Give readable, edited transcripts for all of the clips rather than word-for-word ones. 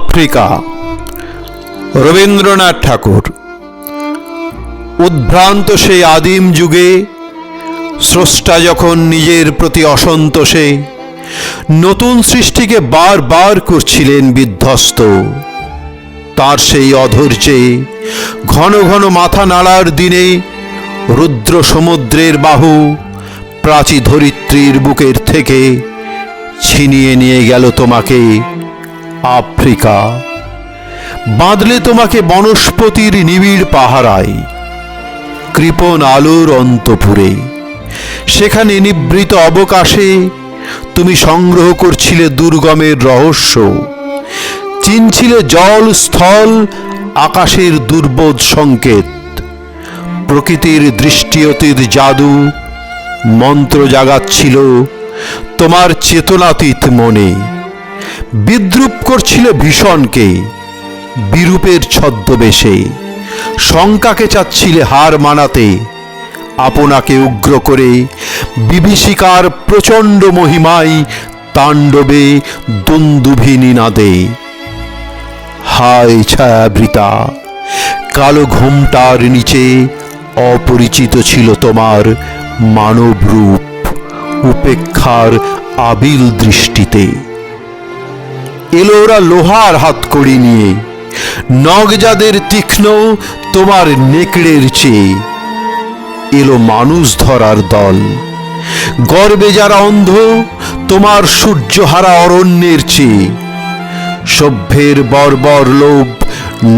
Africa. Rabindranath ঠাকুর। উদ্ভ্রান্ত সেই আদিম যুগে স্রষ্টা যখন নিজের প্রতি অসন্তোষে নতুন সৃষ্টিকে বারবার করছিলেন বিধ্বস্ত, তার সেই অধৈর্যে ঘন ঘন মাথা নাড়ার দিনে রুদ্র সমুদ্রের বাহু প্রাচী ধরিত্রীর বুকের থেকে ছিনিয়ে নিয়ে গেল তোমাকে আফ্রিকা। বাঁধলে তোমাকে বনস্পতির নিবিড় পাহারায়, কৃপণ আলোর অন্তপুরে। সেখানে নিভৃত অবকাশে তুমি সংগ্রহ করছিলে দুর্গমের রহস্য, চিনছিলে জল স্থল আকাশের দুর্বোধ সংকেত। প্রকৃতির দৃষ্টিয়তির জাদু মন্ত্র জাগাচ্ছিল তোমার চেতনাতীত মনে। বিদ্রুপ করছিল ভীষণকে বিরূপের ছদ্মবেশে, শঙ্কাকে চাচ্ছিলে হার মানাতে, আপনাকে উগ্র করে বিভীষিকার প্রচণ্ড মহিমায় তাণ্ডবে দুন্দুভিনী নাদে। হায় ছায়াবৃতা, কালো ঘোমটার নিচে অপরিচিত ছিল তোমার মানব রূপ উপেক্ষার আবিল দৃষ্টিতে। এলো ওরা লোহার হাতকড়ি নিয়ে, নখ যাদের তীক্ষ্ণ তোমার নেকড়ের চেয়ে। এলো মানুষ ধরার দল, গর্বে যারা অন্ধ তোমার সূর্যহারা অরণ্যের চেয়ে। সভ্যের বর্বর লোভ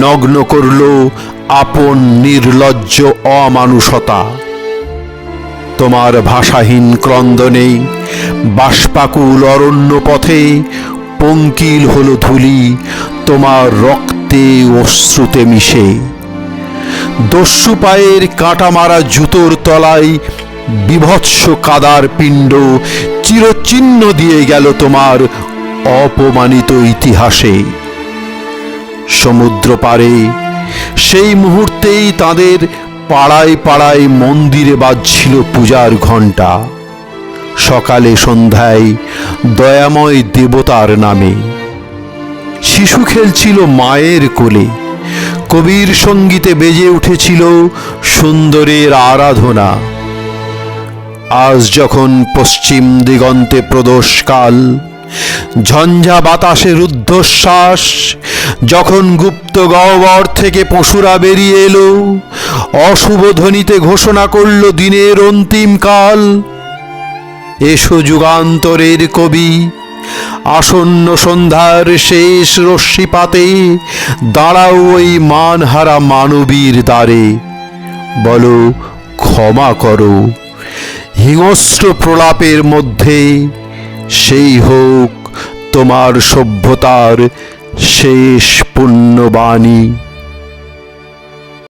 নগ্ন করল আপন নির্লজ্জ অমানুষতা। তোমার ভাষাহীন ক্রন্দনে বাষ্পাকুল অরণ্য পথে পঙ্কিল হলো ধূলি তোমার রক্তে অশ্রুতে মিশে। দস্যু পায়ের কাঁটা মারা জুতোর তলায় বিভৎস কাদার পিণ্ড চিরচিহ্ন দিয়ে গেল তোমার অপমানিত ইতিহাসে। সমুদ্র পারে সেই মুহূর্তেই তাদের পাড়ায় পাড়ায় মন্দিরে বাজছিল পূজার ঘণ্টা। সকালে সন্ধ্যায় দয়াময় দেবতার নামে। শিশু খেলছিল মায়ের কোলে, কবির সঙ্গীতে বেজে উঠেছিল সুন্দরের আরাধনা। আজ যখন পশ্চিম দিগন্তে প্রদোষকাল, ঝঞ্ঝা বাতাসে রুদ্ধশ্বাস, যখন গুপ্ত গহ্বর থেকে পশুরা বেরিয়ে এলো, অশুভ ধ্বনিতে ঘোষণা করল দিনের অন্তিম কাল। এসো যুগান্তরের কবি, আসন্ন সন্ধ্যার শেষ রশ্মিপাতে দাঁড়াও ওই মানহারা মানবীর দ্বারে। বলো ক্ষমা করো, হিংস্র প্রলাপের মধ্যে সেই হোক তোমার সভ্যতার শেষ পুণ্যবাণী।